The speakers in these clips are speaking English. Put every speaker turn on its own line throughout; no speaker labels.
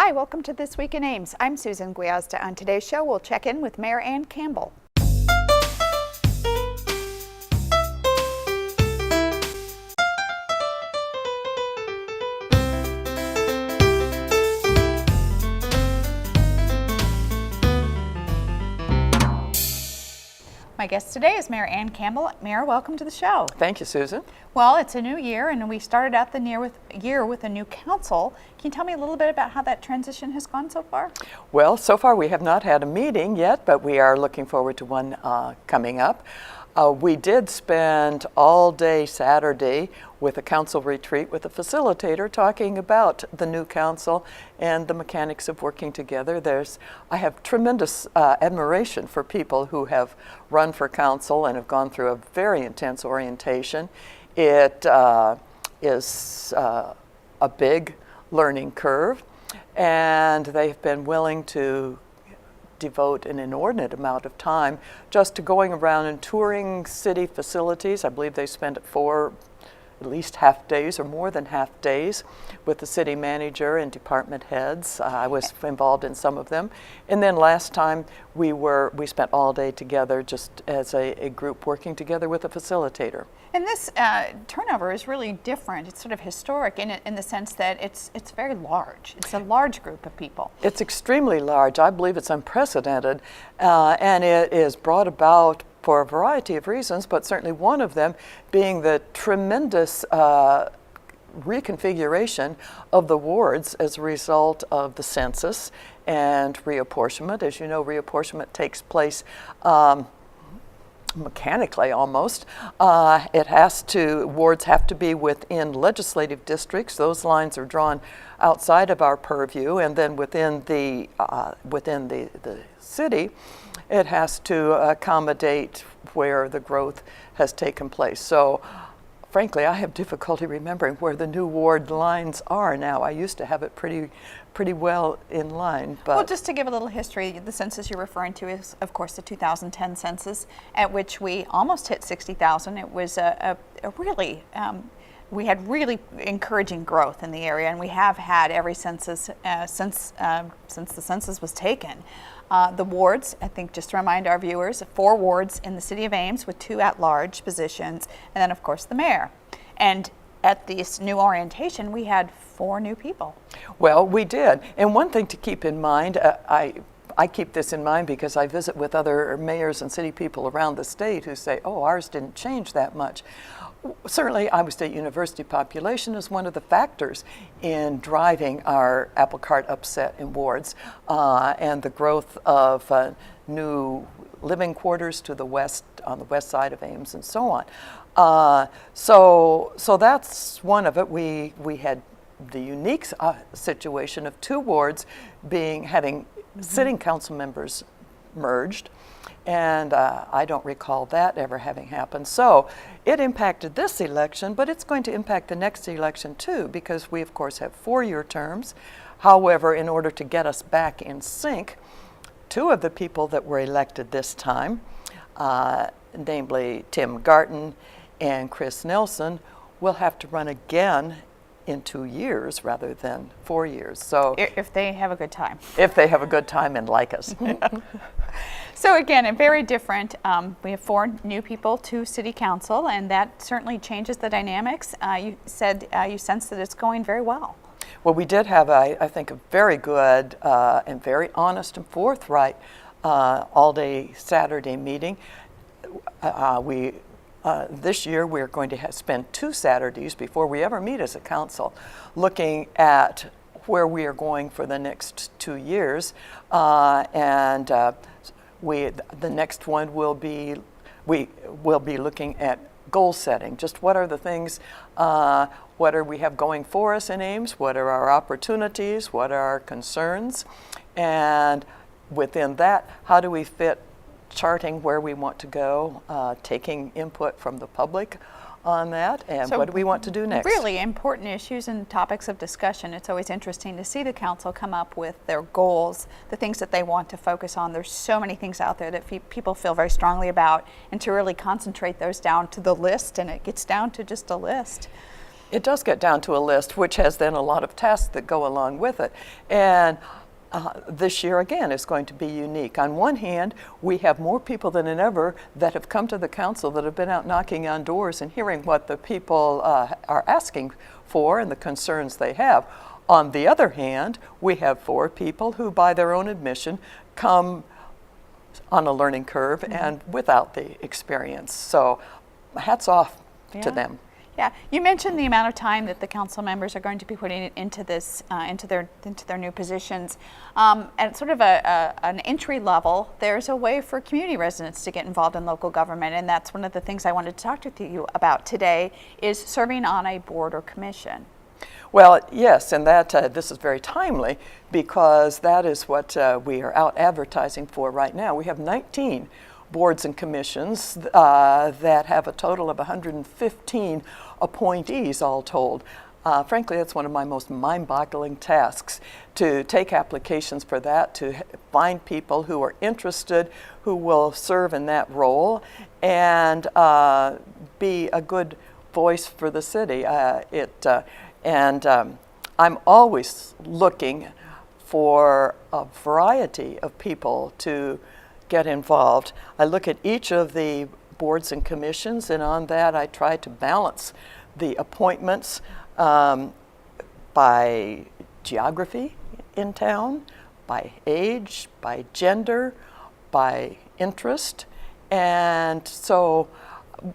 Hi, welcome to This Week in Ames. I'm Susan Guiazda. On today's show, we'll check in with Mayor Ann Campbell. My guest today is Mayor Ann Campbell. Mayor, welcome to the show.
Thank you, Susan.
Well, it's a new year, and we started out the year with a new council. Can you tell me a little bit about how that transition has gone so far?
Well, so far we have not had a meeting yet, but we are looking forward to one coming up. We did spend all day Saturday with a council retreat with a facilitator talking about the new council and the mechanics of working together. I have tremendous admiration for people who have run for council and have gone through a very intense orientation. It is a big learning curve, and they've been willing to devote an inordinate amount of time just to going around and touring city facilities. I believe they spent at least half days or more than half days with the city manager and department heads. I was involved in some of them. And then last time we spent all day together just as a group working together with a facilitator.
And this turnover is really different. It's sort of historic in the sense that it's very large. It's a large group of people.
It's extremely large. I believe it's unprecedented, and it is brought about for a variety of reasons, but certainly one of them being the tremendous reconfiguration of the wards as a result of the census and reapportionment. As you know, reapportionment takes place mechanically almost. Wards have to be within legislative districts. Those lines are drawn outside of our purview, and then within the city, it has to accommodate where the growth has taken place. So frankly, I have difficulty remembering where the new ward lines are now. I used to have it pretty well in line. But
well, just to give a little history, the census you're referring to is, of course, the 2010 census, at which we almost hit 60,000. It was a really we had really encouraging growth in the area, and we have had every census since the census was taken. The wards, I think, just to remind our viewers, 4 wards in the city of Ames with 2 at-large positions, and then, of course, the mayor. And at this new orientation, we had 4 new people.
Well, we did. And one thing to keep in mind, I keep this in mind because I visit with other mayors and city people around the state who say, oh, ours didn't change that much. Certainly, Iowa State University population is one of the factors in driving our apple cart upset in wards and the growth of new living quarters to the west, on the west side of Ames and so on. So that's one of it. We had the unique situation of 2 wards having sitting council members merged. And I don't recall that ever having happened. So it impacted this election, but it's going to impact the next election too, because we, of course, have 4-year terms. However, in order to get us back in sync, 2 of the people that were elected this time, namely Tim Garton and Chris Nelson, will have to run again in 2 years rather than 4 years. So
if they have a good time.
If they have a good time and like us.
So again, a very different, we have 4 new people to City Council, and that certainly changes the dynamics. You said you sense that it's going very well.
Well, we did have, I think, a very good and very honest and forthright all-day Saturday meeting. This year we're going to spend 2 Saturdays before we ever meet as a council looking at where we are going for the next 2 years, the next one we will be looking at goal setting. Just what are the things, what do we have going for us in Ames? What are our opportunities? What are our concerns? And within that, how do we fit charting where we want to go, taking input from the public on that, and so what do we want to do next?
Really important issues and topics of discussion. It's always interesting to see the council come up with their goals, the things that they want to focus on. There's so many things out there that people feel very strongly about, and to really concentrate those down to the list, and it gets down to just a list.
It does get down to a list, which has then a lot of tasks that go along with it. And this year, again, is going to be unique. On one hand, we have more people than ever that have come to the council, that have been out knocking on doors and hearing what the people are asking for and the concerns they have. On the other hand, we have 4 people who, by their own admission, come on a learning curve and without the experience. So hats off to them.
Yeah, you mentioned the amount of time that the council members are going to be putting into this, into their new positions. At sort of an entry level, there's a way for community residents to get involved in local government, and that's one of the things I wanted to talk to you about today, is serving on a board or commission.
Well, yes, and that this is very timely, because that is what we are out advertising for right now. We have 19 boards and commissions that have a total of 115 appointees all told. Frankly, that's one of my most mind-boggling tasks, to take applications for that, to find people who are interested, who will serve in that role, and be a good voice for the city. I'm always looking for a variety of people to get involved. I look at each of the boards and commissions, and on that I try to balance the appointments by geography in town, by age, by gender, by interest. And so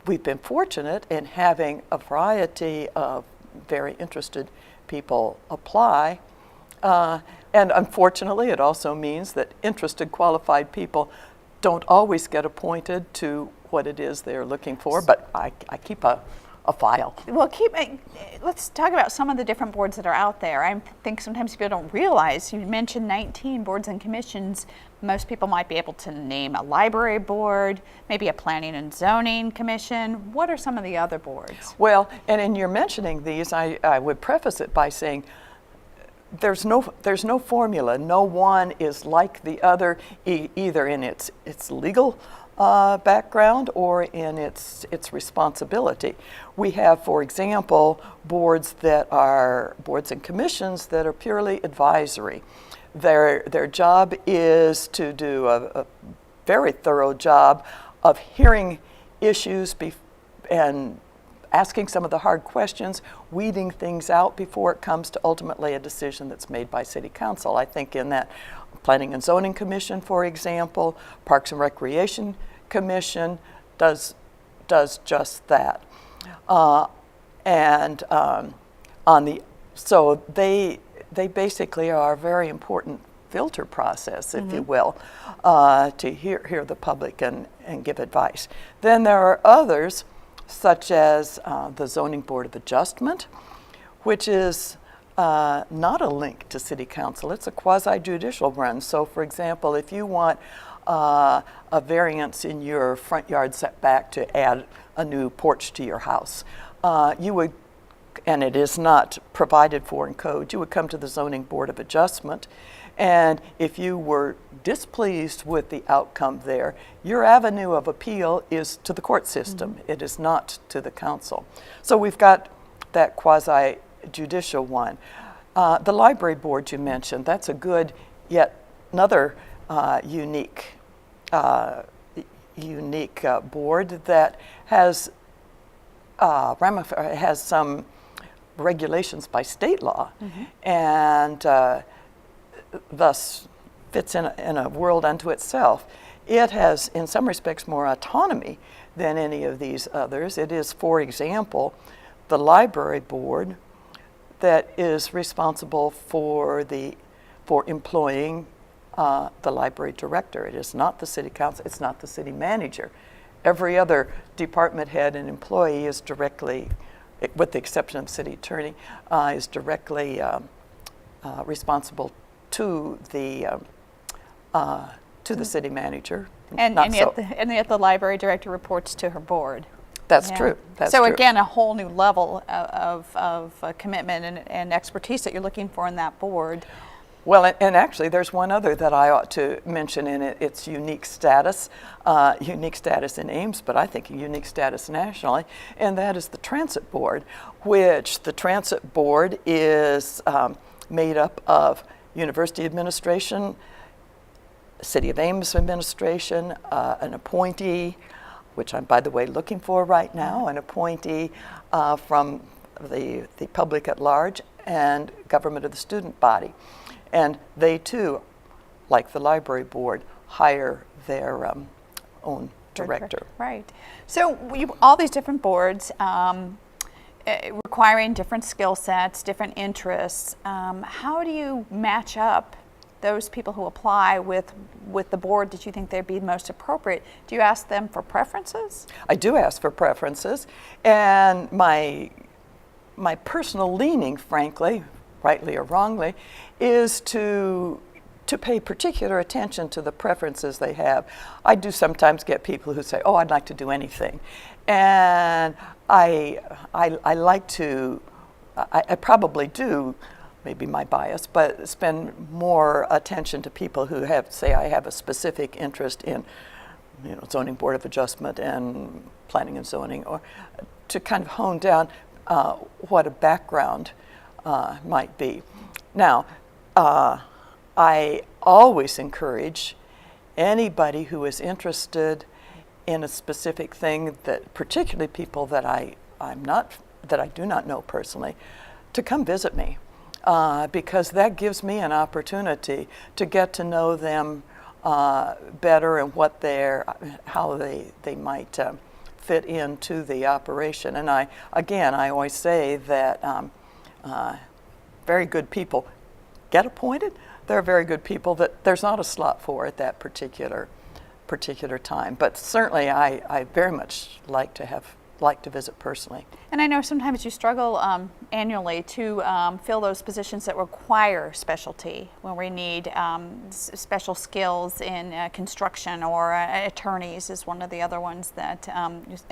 we've been fortunate in having a variety of very interested people apply. And unfortunately, it also means that interested, qualified people don't always get appointed to what it is they're looking for, but I keep a file.
Well, let's talk about some of the different boards that are out there. I think sometimes people don't realize, you mentioned 19 boards and commissions. Most people might be able to name a library board, maybe a planning and zoning commission. What are some of the other boards?
Well, and in your mentioning these, I would preface it by saying there's no formula. No one is like the other, either in its legal background or in its responsibility. We have, for example, boards and commissions that are purely advisory. Their job is to do a very thorough job of hearing issues and asking some of the hard questions, weeding things out before it comes to ultimately a decision that's made by City Council. I think in that Planning and Zoning Commission, for example, Parks and Recreation Commission does just that. So they basically are a very important filter process, if you will, to hear the public and give advice. Then there are others, such as the Zoning Board of Adjustment, which is not a link to City Council. It's a quasi-judicial run. So, for example, if you want a variance in your front yard setback to add a new porch to your house, you would, and it is not provided for in code, you would come to the Zoning Board of Adjustment. And if you were displeased with the outcome there, your avenue of appeal is to the court system. It is not to the council. So we've got that quasi-judicial one. The library board you mentioned, that's a good, yet another unique board that has some regulations by state law, and thus fits in a world unto itself. It has, in some respects, more autonomy than any of these others. It is, for example, the library board that is responsible for employing the library director. It is not the city council. It's not the city manager. Every other department head and employee is directly, with the exception of the city attorney, is directly responsible to the city manager.
And yet the library director reports to her board.
That's true. That's
so
true.
Again, a whole new level of commitment and expertise that you're looking for in that board.
Well, and actually, there's one other that I ought to mention in it. It's unique status in Ames, but I think a unique status nationally, and that is the Transit Board, which the Transit Board is made up of university administration, City of Ames administration, an appointee, which I'm, by the way, looking for right now, an appointee from the public at large, and government of the student body. And they too, like the library board, hire their own director.
Right. So all these different boards requiring different skill sets, different interests. How do you match up those people who apply with the board that you think they'd be most appropriate? Do you ask them for preferences?
I do ask for preferences, and my personal leaning, frankly, rightly or wrongly, is to pay particular attention to the preferences they have. I do sometimes get people who say, "Oh, I'd like to do anything," and I like to. I probably do, maybe my bias, but spend more attention to people who I have a specific interest in, zoning board of adjustment and planning and zoning, or to kind of hone down what a background might be. Now, I always encourage anybody who is interested in a specific thing, that particularly people that I do not know personally, to come visit me, because that gives me an opportunity to get to know them better and how they might fit into the operation. And I always say that very good people get appointed. There are very good people that there's not a slot for at that particular time. But certainly, I very much like to visit personally.
And I know sometimes you struggle annually to fill those positions that require specialty, when we need special skills in construction, or attorneys is one of the other ones that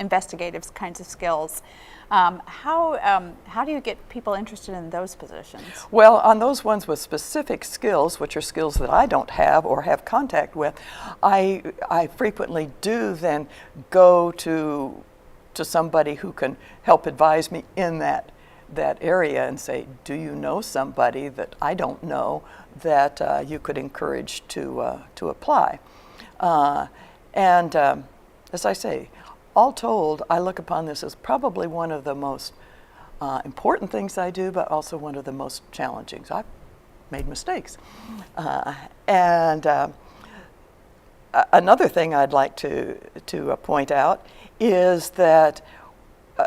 investigative kinds of skills. How do you get people interested in those positions?
Well, on those ones with specific skills, which are skills that I don't have or have contact with, I frequently do then go to somebody who can help advise me in that area and say, do you know somebody that I don't know that you could encourage to apply? And as I say, all told, I look upon this as probably one of the most important things I do, but also one of the most challenging. So I've made mistakes. Another thing I'd like to point out is that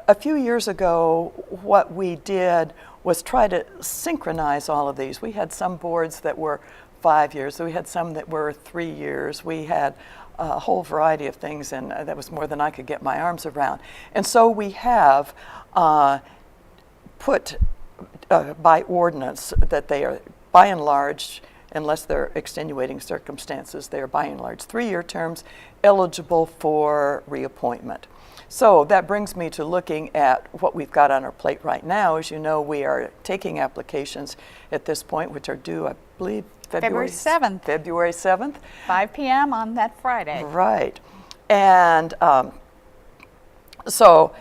a few years ago, what we did was try to synchronize all of these. We had some boards that were 5 years, so we had some that were 3 years. We had a whole variety of things, and that was more than I could get my arms around. And so we have put by ordinance that they are, by and large, unless there are extenuating circumstances, they are by and large 3-year terms eligible for reappointment. So that brings me to looking at what we've got on our plate right now. As you know, we are taking applications at this point, which are due, I believe, February 7th. February 7th.
5 p.m. on that Friday.
Right. And so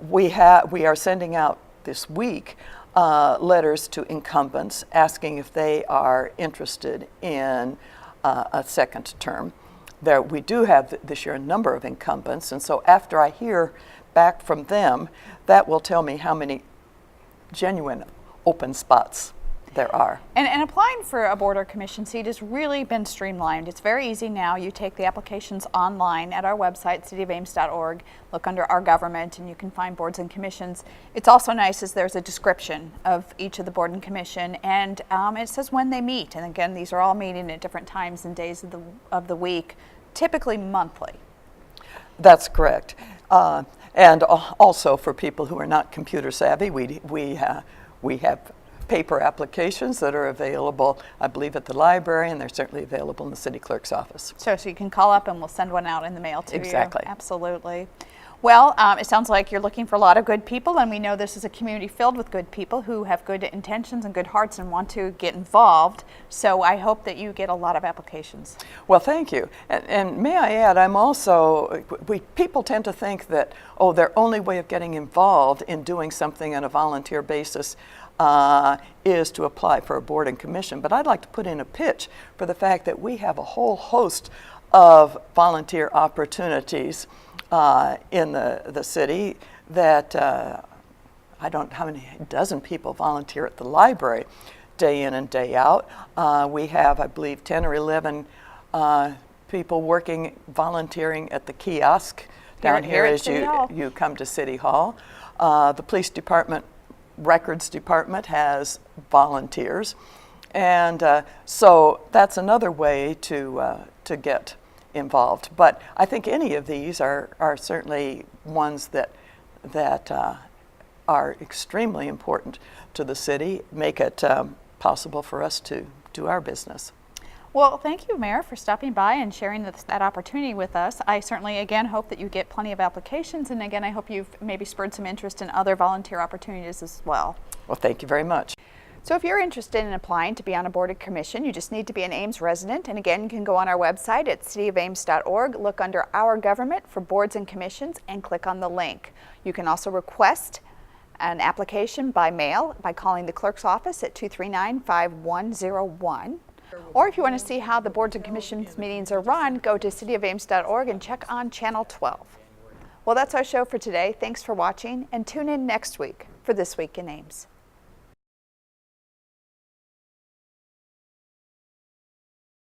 we are sending out this week letters to incumbents asking if they are interested in a second term. We do have this year a number of incumbents, and so after I hear back from them, that will tell me how many genuine open spots there are.
And applying for a board or commission seat has really been streamlined. It's very easy now. You take the applications online at our website, cityofames.org, look under our government, and you can find boards and commissions. It's also nice as there's a description of each of the board and commission, and it says when they meet. And again, these are all meeting at different times and days of the week, typically monthly.
That's correct. And also for people who are not computer savvy, we have paper applications that are available, I believe, at the library, and they're certainly available in the city clerk's office.
So you can call up and we'll send one out in the mail to you.
Exactly.
Absolutely. Well, it sounds like you're looking for a lot of good people, and we know this is a community filled with good people who have good intentions and good hearts and want to get involved. So I hope that you get a lot of applications.
Well, thank you. And may I add, I'm also, people tend to think that, oh, their only way of getting involved in doing something on a volunteer basis is to apply for a board and commission. But I'd like to put in a pitch for the fact that we have a whole host of volunteer opportunities in the city that I don't know how many dozen people volunteer at the library day in and day out. We have, I believe, 10 or 11 people volunteering at the kiosk down here as you come to City Hall. The police department, records department has volunteers. And so that's another way to get involved. But I think any of these are certainly ones that are extremely important to the city, make it possible for us to do our business.
Well, thank you, Mayor, for stopping by and sharing that opportunity with us. I certainly, again, hope that you get plenty of applications, and again, I hope you've maybe spurred some interest in other volunteer opportunities as well.
Well, thank you very much.
So if you're interested in applying to be on a board or commission, you just need to be an Ames resident. And again, you can go on our website at cityofames.org, look under Our Government for boards and commissions, and click on the link. You can also request an application by mail by calling the clerk's office at 239-5101. Or if you want to see how the boards and commissions meetings are run, go to cityofames.org and check on Channel 12. Well, that's our show for today. Thanks for watching, and tune in next week for This Week in Ames.